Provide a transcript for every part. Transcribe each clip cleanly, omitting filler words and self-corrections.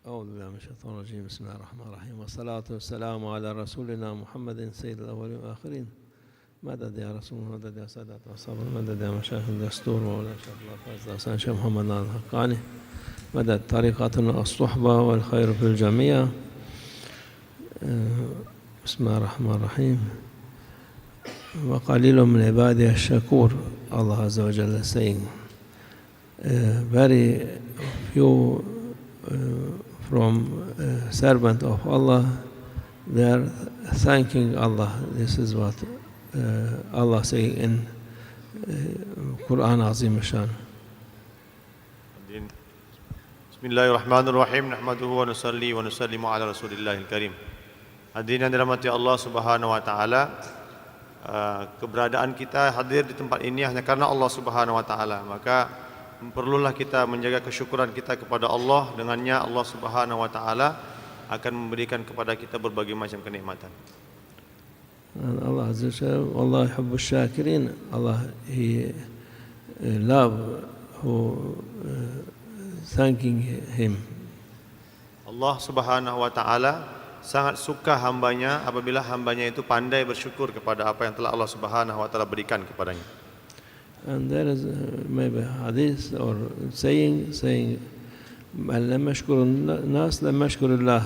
أعوذ بالله من الشيطان الرجيم بسم الله الرحمن الرحيم والصلاة والسلام على رسولنا محمد سيد الأولين والآخرين مدد يا رسول مدد يا سادة وصابر مدد يا مشايخ الدستور وولا شيخ الله فاز حسن شيخ محمد ناصر الحقاني مدد طريقتنا الصحبة والخير في الجميع. بسم الله الرحمن الرحيم. وقليل من عبادي الشكور. Allah Azza wa Jalla saying, very few from servant of Allah, they are thanking Allah. This is what Allah saying in Quran Azim Shan. Bismillahirrahmanirrahim. Nahmaduhu wa nusalli wa nusallimu ala Rasulillahil Karim. Hadirin yang dirahmati Allah Subhanahu wa taala, keberadaan kita hadir di tempat ini hanya karena Allah Subhanahu wa taala. Maka perlulah kita menjaga kesyukuran kita kepada Allah. Dengannya Allah Subhanahu wa taala akan memberikan kepada kita berbagai macam kenikmatan. Allah Azza wa Jalla, Allah yuhibbus syakirin. Allah He love who thanking Him. Allah Subhanahu wa taala sangat suka hambanya apabila hambanya itu pandai bersyukur kepada apa yang telah Allah Subhanahu wa taala berikan kepadanya. And there is maybe hadith or saying man lam yashkur an-nas lam yashkur Allah.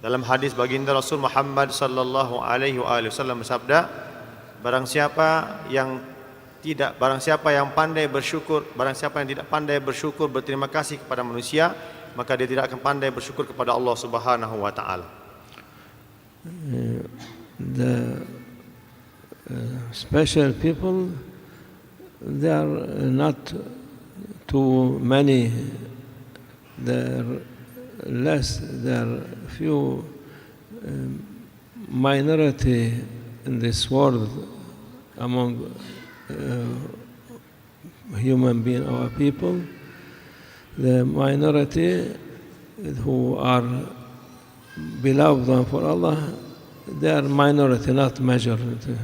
Dalam hadis baginda Rasul Muhammad sallallahu alaihi wasallam bersabda, barang siapa yang pandai bersyukur, barang siapa yang tidak pandai bersyukur berterima kasih kepada manusia, maka dia tidak akan pandai bersyukur kepada Allah Subhanahu wa taala. The special people, they are not too many, they are less, there are few minority in this world among human being or people. The minority who are beloved for Allah, they are minority, not majority.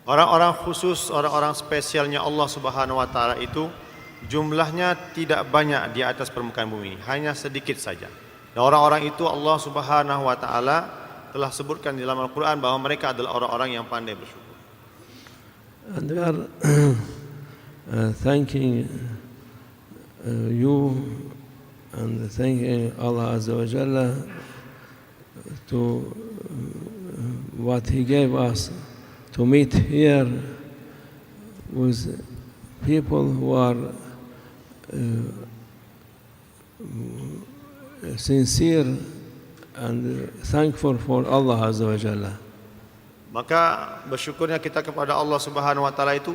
Orang-orang khusus, orang-orang spesialnya Allah Subhanahu wa taala itu jumlahnya tidak banyak di atas permukaan bumi ini, hanya sedikit saja. Dan orang-orang itu Allah Subhanahu wa taala telah sebutkan di dalam Al-Qur'an bahwa mereka adalah orang-orang yang pandai bersyukur. And we are thanking you and thanking Allah Azza wa Jalla to what He gave us to meet here with people who are sincere and thankful for Allah Azza wa Jalla. Maka bersyukurnya kita kepada Allah Subhanahu wa taala itu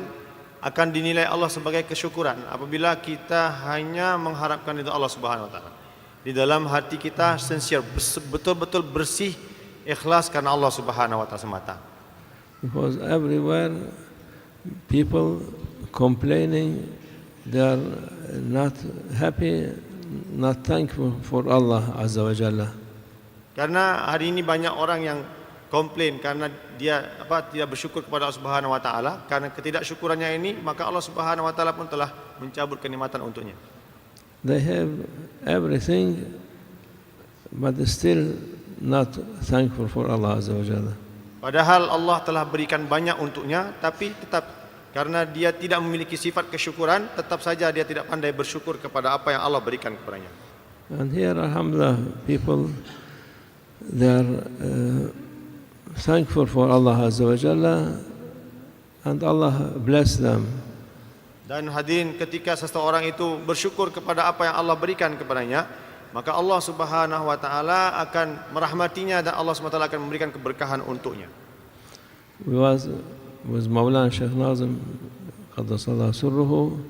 akan dinilai Allah sebagai kesyukuran apabila kita hanya mengharapkan ridha Allah Subhanahu wa taala. Di dalam hati kita sincere, betul-betul bersih, ikhlas karena Allah Subhanahu wa taala semata. Because everywhere people complaining, they are not happy, not thankful for Allah Azza wa Jalla. Karena hari ini banyak orang yang komplain karena dia tidak bersyukur kepada Allah Subhanahu wa taala. Karena ketidaksyukurannya ini, maka Allah Subhanahu wa taala pun telah mencabut kenikmatan untuknya. They have everything but still not thankful for Allah Azza wa Jalla. Padahal Allah telah berikan banyak untuknya, tapi tetap karena dia tidak memiliki sifat kesyukuran, tetap saja dia tidak pandai bersyukur kepada apa yang Allah berikan kepadanya. And here alhamdulillah people, they are thankful for Allah Azza wa Jalla and Allah bless them. Dan hadirin, ketika seseorang itu bersyukur kepada apa yang Allah berikan kepadanya, maka Allah Subhanahu wa taala akan merahmatinya dan Allah Subhanahu wa taala akan memberikan keberkahan untuknya. We was with Maulana Sheikh Nazim Qaddasallahu Sirruhu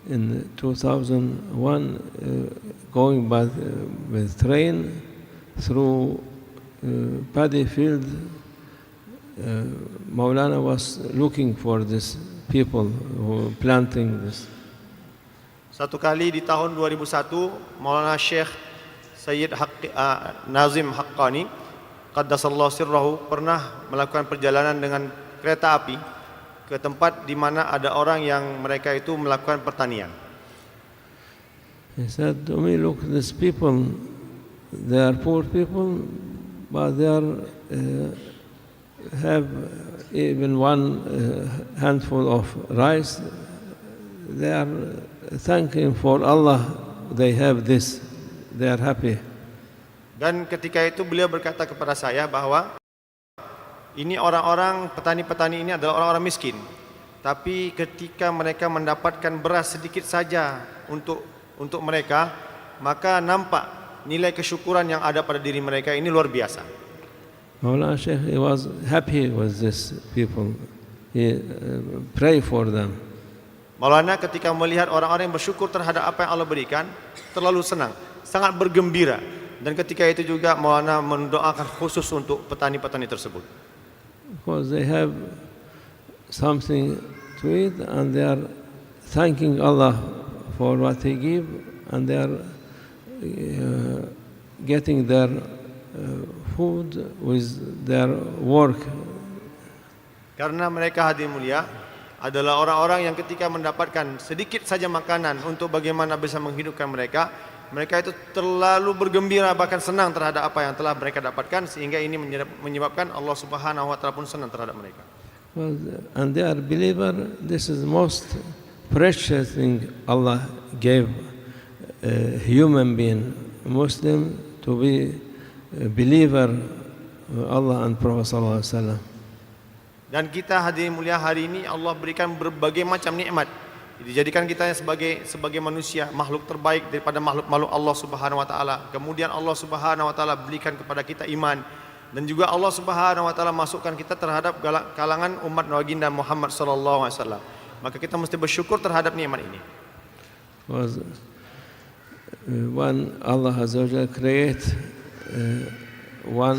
in 2001 going by with train through paddy field. Maulana was looking for this people who planting this. Satu kali di tahun 2001, Maulana Syekh Sayyid Nazim Haqqani Qaddasallahu Sirrahu pernah melakukan perjalanan dengan kereta api ke tempat di mana ada orang yang mereka itu melakukan pertanian. He said to me, look, these people, they are poor people, but they are, have even one handful of rice. They are thanking for Allah, they have this, they are happy. Dan ketika itu beliau berkata kepada saya bahwa ini orang-orang petani-petani ini adalah orang-orang miskin. Tapi ketika mereka mendapatkan beras sedikit saja untuk mereka, maka nampak nilai kesyukuran yang ada pada diri mereka ini luar biasa. Maulana Sheikh, he was happy with these people. He pray for them. Maulana ketika melihat orang-orang yang bersyukur terhadap apa yang Allah berikan, terlalu senang, sangat bergembira. Dan ketika itu juga Maulana mendoakan khusus untuk petani-petani tersebut. Because they have something to eat and they are thanking Allah for what He give, and they are getting their food with their work. Karena mereka hadirin mulia adalah orang-orang yang ketika mendapatkan sedikit saja makanan untuk bagaimana bisa menghidupkan mereka, mereka itu terlalu bergembira bahkan senang terhadap apa yang telah mereka dapatkan, sehingga ini menyebabkan Allah Subhanahu wa taala pun senang terhadap mereka. Well, and they are believer. This is the most precious thing Allah gave a human being, a Muslim, to be a believer Allah and Prophet sallallahu alaihi wasallam. Dan kita hadirin mulia hari ini Allah berikan berbagai macam nikmat. Dijadikan kita sebagai manusia, makhluk terbaik daripada makhluk-makhluk Allah Subhanahu wa taala. Kemudian Allah Subhanahu wa taala berikan kepada kita iman, dan juga Allah Subhanahu wa taala masukkan kita terhadap kalangan umat baginda Muhammad sallallahu alaihi wasallam. Maka kita mesti bersyukur terhadap nikmat ini. Was when Allah Azza wa Jalla create one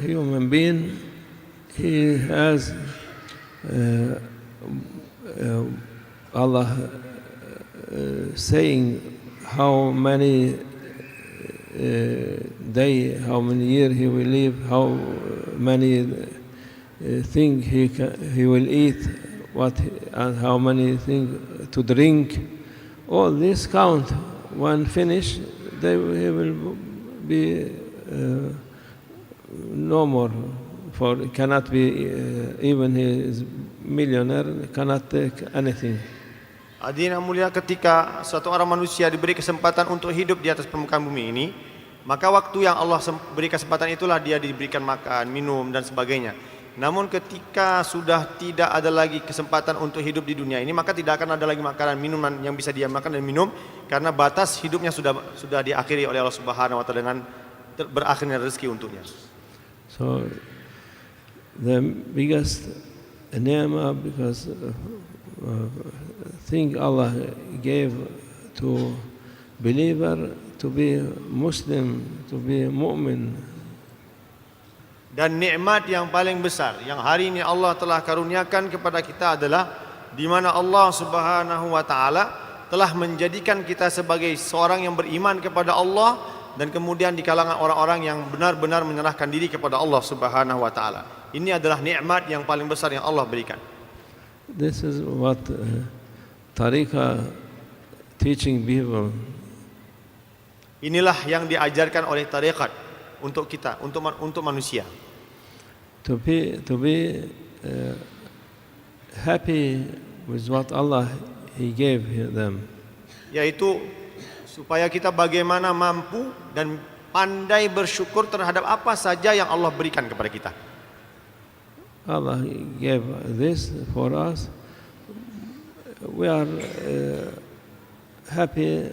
human being, He has Allah saying how many day, how many year he will live, how many thing he will eat, and how many thing to drink. All this count. When finished, he will be no more. For cannot be even he is millionaire, cannot take anything. Hadirin yang mulia, ketika suatu orang manusia diberi kesempatan untuk hidup di atas permukaan bumi ini, maka waktu yang Allah beri kesempatan itulah dia diberikan makan, minum dan sebagainya. Namun ketika sudah tidak ada lagi kesempatan untuk hidup di dunia ini, maka tidak akan ada lagi makanan, minuman yang bisa dia makan dan minum, karena batas hidupnya sudah diakhiri oleh Allah Subhanahu wa taala dengan berakhirnya rezeki untuknya. So the biggest ni'mah, because thing Allah gave to believer to be Muslim, to be mu'min. Dan nikmat yang paling besar yang hari ini Allah telah karuniakan kepada kita adalah di mana Allah Subhanahu wa taala telah menjadikan kita sebagai seorang yang beriman kepada Allah, dan kemudian di kalangan orang-orang yang benar-benar menyerahkan diri kepada Allah Subhanahu wa taala. Ini adalah nikmat yang paling besar yang Allah berikan. This is what Tariqah teaching people. Inilah yang diajarkan oleh tarekat untuk kita, untuk manusia. To be happy with what Allah He gave them. Yaitu supaya kita bagaimana mampu dan pandai bersyukur terhadap apa saja yang Allah berikan kepada kita. Allah gave this for us. We are happy,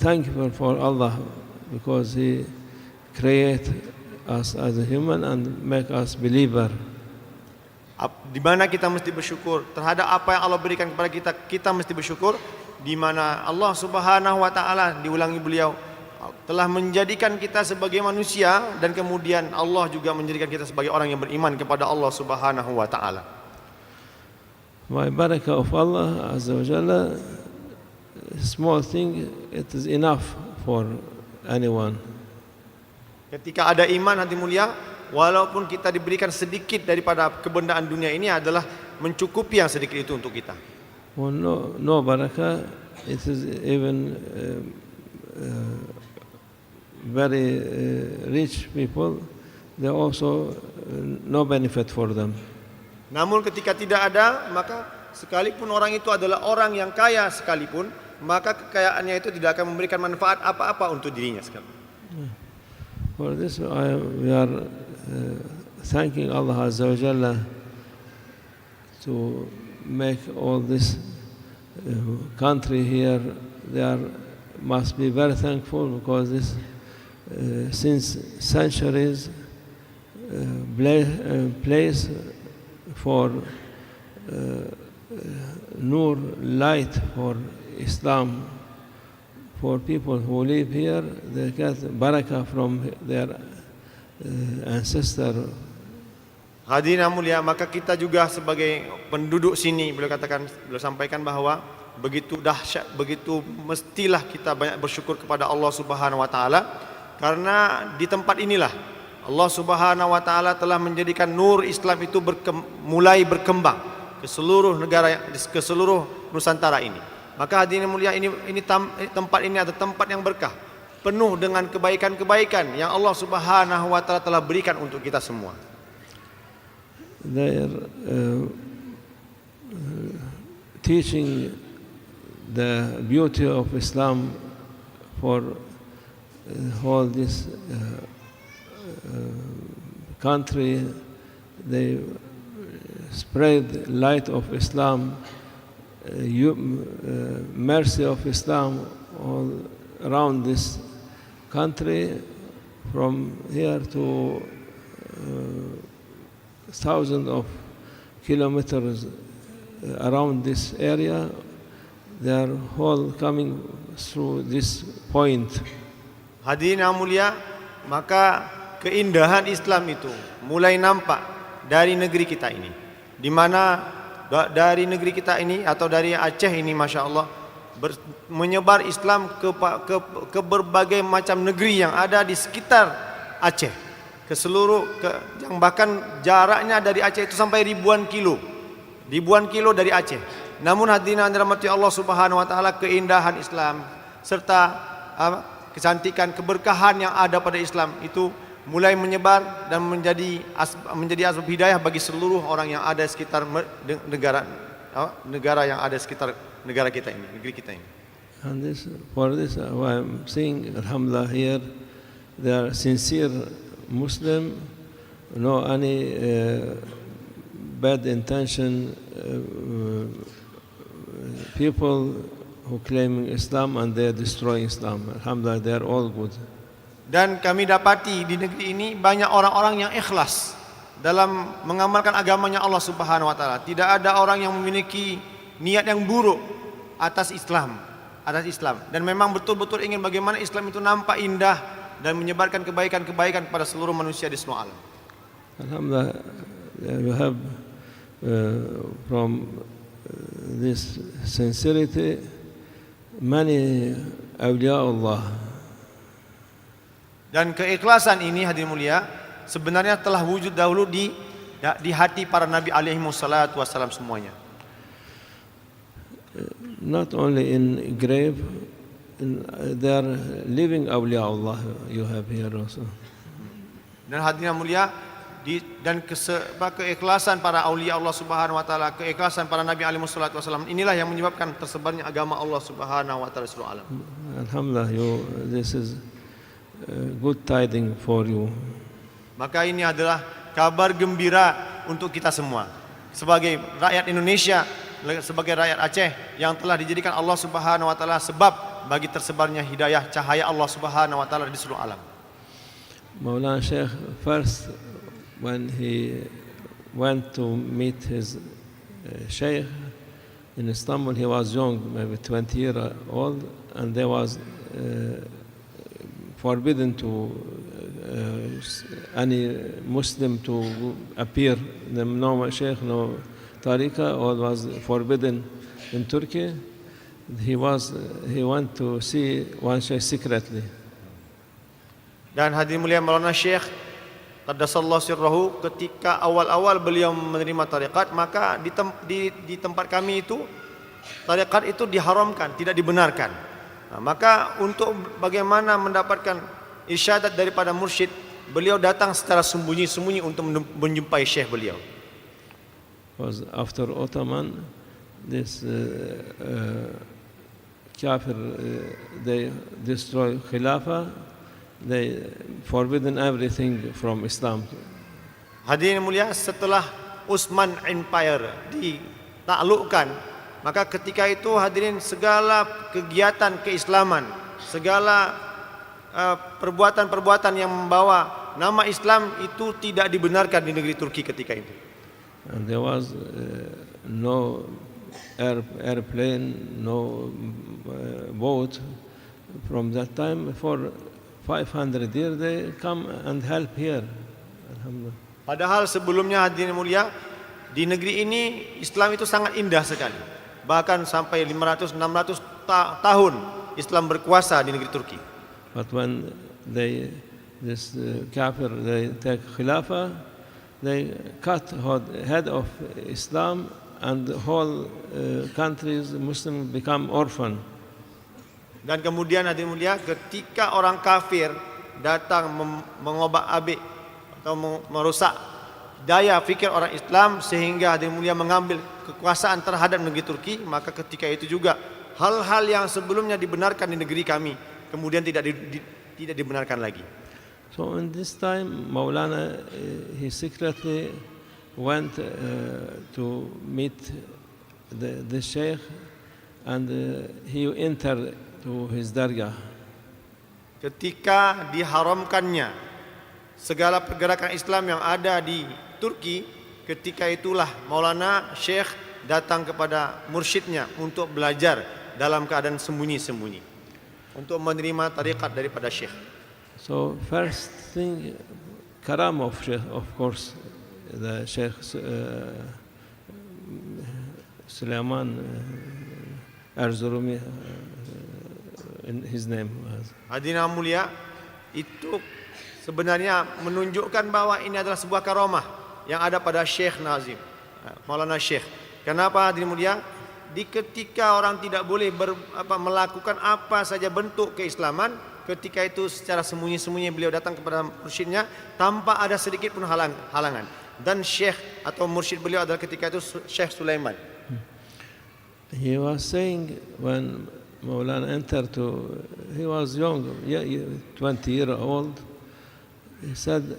thankful for Allah, because He create us as a human and make us believer. Di mana kita mesti bersyukur terhadap apa yang Allah berikan kepada kita, kita mesti bersyukur. Di mana Allah Subhanahu wa taala, diulangi beliau, telah menjadikan kita sebagai manusia, dan kemudian Allah juga menjadikan kita sebagai orang yang beriman kepada Allah Subhanahu wa taala. By barakah of Allah Azza wa Jalla, small thing, it is enough for anyone. Ketika ada iman, hati mulia, walaupun kita diberikan sedikit daripada kebendaan dunia ini, adalah mencukupi yang sedikit itu untuk kita. Well, no barakah it is even very rich people, they also no benefit for them. Namun ketika tidak ada, maka sekalipun orang itu adalah orang yang kaya sekalipun, maka kekayaannya itu tidak akan memberikan manfaat apa-apa untuk dirinya sekali. For this, we are thanking Allah Azza wa Jalla to make all this country here. They must be very thankful because this since centuries place for nur, light for Islam. For people who live here, they get barakah from their ancestor. Hadirin yang mulia, maka kita juga sebagai penduduk sini, beliau sampaikan bahwa begitu dahsyat, begitu mestilah kita banyak bersyukur kepada Allah Subhanahu wa taala, karena di tempat inilah Allah Subhanahu wa taala telah menjadikan nur Islam itu mulai berkembang ke seluruh negara, ke seluruh Nusantara ini. Maka hadirin mulia, ini tempat ini adalah tempat yang berkah, penuh dengan kebaikan-kebaikan yang Allah Subhanahu wa taala telah berikan untuk kita semua. They are teaching the beauty of Islam for all this country. They spread light of Islam, mercy of Islam all around this country, from here to thousands of kilometers around this area. They are all coming through this point. Hadirin yang mulia, maka keindahan Islam itu mulai nampak dari negeri kita ini, di mana dari negeri kita ini atau dari Aceh ini, masya Allah, menyebar Islam ke berbagai macam negeri yang ada di sekitar Aceh, ke seluruh, yang bahkan jaraknya dari Aceh itu sampai ribuan kilo dari Aceh. Namun hadirin yang dirahmati Allah Subhanahu wa taala, keindahan Islam serta kecantikan, keberkahan yang ada pada Islam itu mulai menyebar dan menjadi asbab hidayah bagi seluruh orang yang ada sekitar negara yang ada sekitar negara kita ini, negeri kita ini. And for this, I'm seeing, alhamdulillah, here they are sincere Muslim, no any bad intention people who claim Islam and they are destroying Islam. Alhamdulillah, they are all good. Dan kami dapati di negeri ini banyak orang-orang yang ikhlas dalam mengamalkan agamanya Allah Subhanahu wa taala. Tidak ada orang yang memiliki niat yang buruk atas Islam. Dan memang betul-betul ingin bagaimana Islam itu nampak indah dan menyebarkan kebaikan-kebaikan pada seluruh manusia di seluruh alam. Alhamdulillah, we have from this sincerity many awliya Allah. Dan keikhlasan ini, hadirin mulia, sebenarnya telah wujud dahulu di hati para nabi alaihi wassalatu wassalam semuanya. Not only in grave, they are living awliya Allah you have here also. Dan hadirin mulia, keikhlasan para aulia Allah Subhanahu wa taala, keikhlasan para nabi alaihi wassalatu wassalam, inilah yang menyebabkan tersebarnya agama Allah Subhanahu wa taala di seluruh alam. Alhamdulillah, this is good tiding for you. Maka ini adalah kabar gembira untuk kita semua sebagai rakyat Indonesia, sebagai rakyat Aceh yang telah dijadikan Allah Subhanahu wa taala sebab bagi tersebarnya hidayah cahaya Allah Subhanahu wa taala di seluruh alam. Maulana Sheikh, first when he went to meet his Sheikh in Istanbul, he was young, maybe 20 years old, and there was forbidden to any Muslim to appear. No Sheikh, no Tariqa, all was forbidden in Turkey. He went to see one Sheikh secretly. Dan hadirin mulia, Maulana Syekh Qaddasallahu sirrahu, ketika awal-awal beliau menerima tariqat, maka di tempat kami itu tarekat itu diharamkan, tidak dibenarkan. Maka untuk bagaimana mendapatkan isyadat daripada mursyid, beliau datang secara sembunyi-sembunyi untuk menjumpai syekh beliau. Because after Ottoman, this kafir, they destroy Khilafah, they forbidden everything from Islam. Hadirin mulia, setelah Utsman Empire ditaklukkan, maka ketika itu hadirin segala kegiatan keislaman, segala perbuatan-perbuatan yang membawa nama Islam itu tidak dibenarkan di negeri Turki ketika itu. And there was no airplane, no boat. From that time, for 500 years, they come and help here. Alhamdulillah. Padahal sebelumnya hadirin mulia, di negeri ini Islam itu sangat indah sekali. Bahkan sampai 500-600 tahun Islam berkuasa di negeri Turki. But when this kafir, they take Khilafah, they cut head of Islam, and the whole countries Muslim become orphan. Dan kemudian hadirin mulia, ketika orang kafir datang mengobak-abik atau merusak daya fikir orang Islam sehingga hadirin mulia mengambil kekuasaan terhadap negeri Turki, maka ketika itu juga hal-hal yang sebelumnya dibenarkan di negeri kami kemudian tidak dibenarkan lagi. So in this time, Maulana he secretly went to meet the Sheikh, and he entered to his dargah. Ketika diharamkannya segala pergerakan Islam yang ada di Turki, ketika itulah Maulana Syekh datang kepada mursyidnya untuk belajar dalam keadaan sembunyi-sembunyi, untuk menerima tarekat daripada Syekh. So first thing, karam of Sheikh, of course, the Sheikh Sulaiman Erzurumi, his name was. Hadirin mulia, itu sebenarnya menunjukkan bahwa ini adalah sebuah karamah yang ada pada Syekh Nazim, Maulana Syekh. Kenapa hadirin mulia? Di ketika orang tidak boleh melakukan apa saja bentuk keislaman, ketika itu secara sembunyi-sembunyi beliau datang kepada mursyidnya tanpa ada sedikit pun halangan. Dan Syekh atau mursyid beliau adalah ketika itu Syekh Sulaiman. He was saying when Maulana entered he was young, 20-year-old. He said,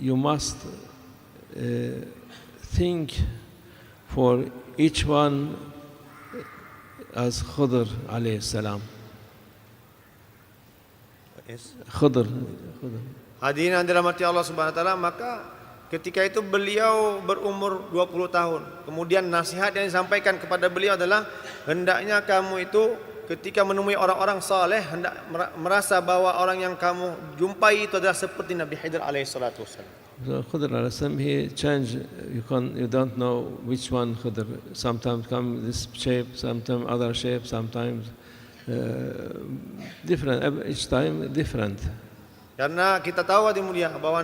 you must think for each one as Khidr alayhi salam. Khidr. Hadirin yang dirahmati Allah Subhanahu wa taala, maka ketika itu beliau berumur 20 tahun. Kemudian nasihat yang disampaikan kepada beliau adalah hendaknya kamu itu ketika menemui orang-orang saleh hendak merasa bahwa orang yang kamu jumpai itu adalah seperti Nabi Khidir alaihi salatu wasallam. So Khidr alayhi salam, he changed. You don't know which one Khidr. Sometimes come this shape, sometimes other shape, sometimes different. Each time different. Karena kita tahu hadirin mulia bahwa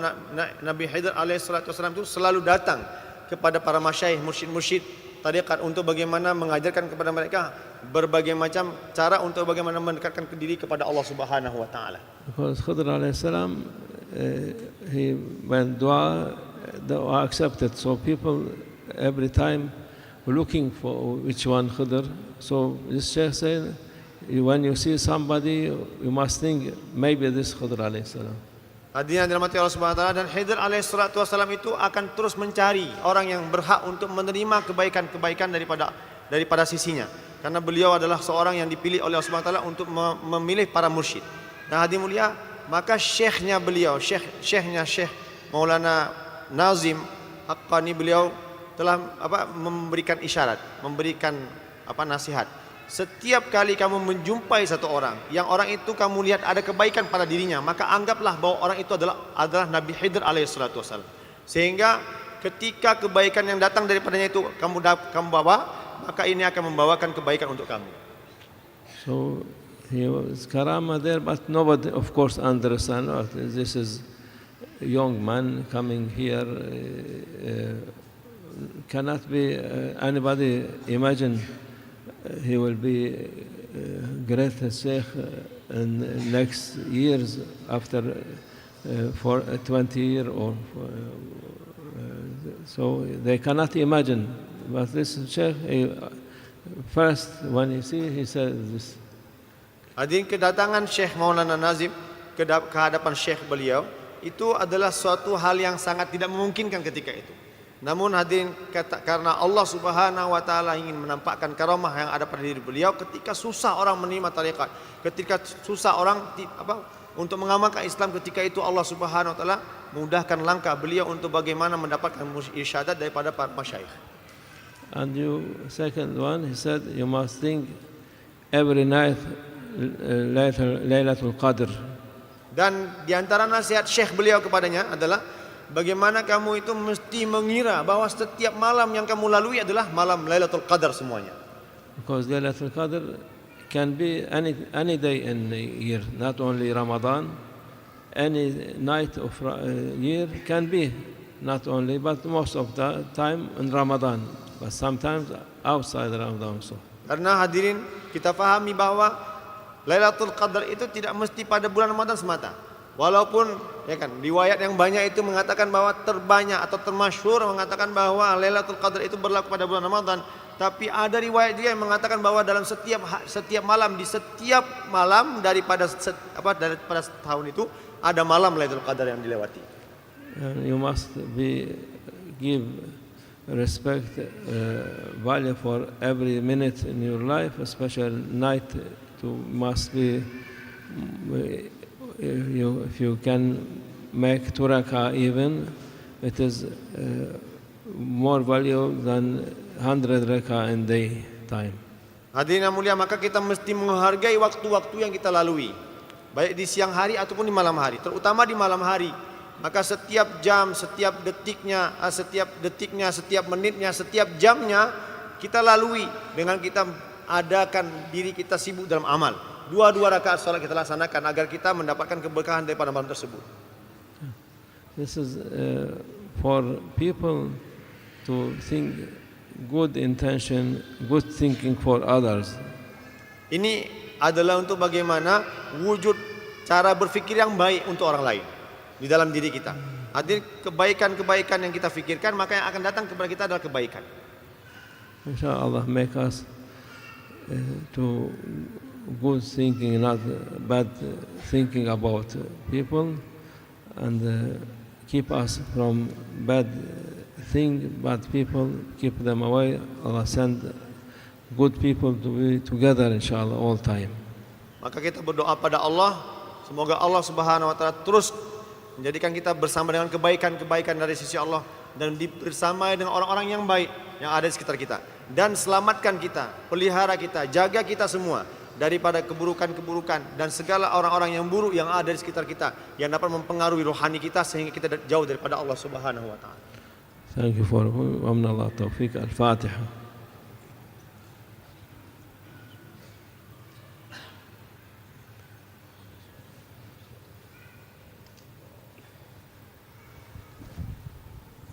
Nabi Khidir alaihi salatu wasallam itu selalu datang kepada para masyayikh, mursyid-mursyid tarekat untuk bagaimana mengajarkan kepada mereka berbagai macam cara untuk bagaimana mendekatkan diri kepada Allah Subhanahu wa taala. Because Khidr alayhi salam, when dua accepted, so people every time looking for which one Khidr. So this Sheikh said, when you see somebody, you must think maybe this Khidr alayhi salam. Hadirin yang dirahmati Allah Subhanahu wa taala, dan Khidir alaihi salatu wasallam itu akan terus mencari orang yang berhak untuk menerima kebaikan-kebaikan daripada sisinya. Karena beliau adalah seorang yang dipilih oleh Allah Subhanahu wa taala untuk memilih para mursyid. Dan hadirin mulia, maka syekhnya beliau, syekhnya Syekh Maulana Nazim Haqqani, beliau telah memberikan isyarat, memberikan nasihat. Setiap kali kamu menjumpai satu orang, yang orang itu kamu lihat ada kebaikan pada dirinya, maka anggaplah bahwa orang itu adalah Nabi Khidir alaihi salatu wasallam. Sehingga ketika kebaikan yang datang daripadanya itu kamu bawa, maka ini akan membawakan kebaikan untuk kamu. So he was karama there, but nobody, of course, understand. This is a young man coming here. Cannot be anybody imagine he will be greatest Sheikh in next years after for 20 years or so they cannot imagine. But this Sheikh, first when he see, he says this. Hadirin, kedatangan Syekh Maulana Nazim ke hadapan Syekh beliau itu adalah suatu hal yang sangat tidak memungkinkan ketika itu. Namun hadirin, karena Allah Subhanahu wa taala ingin menampakkan karamah yang ada pada diri beliau ketika susah orang menerima tarekat, ketika susah orang untuk mengamalkan Islam, ketika itu Allah Subhanahu wa taala mudahkan langkah beliau untuk bagaimana mendapatkan irsyadat daripada para masyayikh. And second one, he said you must think every night Lailatul Qadr. Dan di antara nasihat Syekh beliau kepadanya adalah bagaimana kamu itu mesti mengira bahwa setiap malam yang kamu lalui adalah malam Lailatul Qadar semuanya. Because Lailatul Qadr can be any day in the year, not only Ramadan. Any night of year can be, not only, but most of the time in Ramadan, but sometimes outside Ramadan also. Karena hadirin, kita fahami bahwa Lailatul Qadar itu tidak mesti pada bulan Ramadan semata. Walaupun ya kan riwayat yang banyak itu mengatakan bahwa terbanyak atau termasyhur mengatakan bahwa Lailatul Qadar itu berlaku pada bulan Ramadan, tapi ada riwayat juga yang mengatakan bahwa dalam setiap malam, di setiap malam daripada tahun itu ada malam Lailatul Qadar yang dilewati. And you must give respect, value for every minute in your life, especially night. Must be, if you can make 2 rak'ah even, it is more value than 100 rak'ah in day time. Hadirin yang mulia, maka kita mesti menghargai waktu-waktu yang kita lalui, baik di siang hari ataupun di malam hari, terutama di malam hari. Maka setiap jam, setiap detiknya, setiap menitnya, setiap jamnya kita lalui dengan kita adakan diri kita sibuk dalam amal. 2 rakaat salat kita laksanakan agar kita mendapatkan keberkahan daripada malam tersebut. This is for people to think good intention, good thinking for others. Ini adalah untuk bagaimana wujud cara berfikir yang baik untuk orang lain di dalam diri kita. Hadir kebaikan-kebaikan yang kita fikirkan, maka yang akan datang kepada kita adalah kebaikan. Insyaallah make us to good thinking, not bad thinking about people, and keep us from bad thing, bad people, keep them away. Allah send good people to be together inshallah all time. Maka kita berdoa pada Allah, semoga Allah Subhanahu wa taala terus menjadikan kita bersama dengan kebaikan-kebaikan dari sisi Allah dan bersama dengan orang-orang yang baik yang ada di sekitar kita, dan selamatkan kita, pelihara kita, jaga kita semua daripada keburukan-keburukan dan segala orang-orang yang buruk yang ada di sekitar kita yang dapat mempengaruhi rohani kita sehingga kita jauh daripada Allah Subhanahu wa taala. Thank you for wa min Allah taufiq. Al-Fatiha.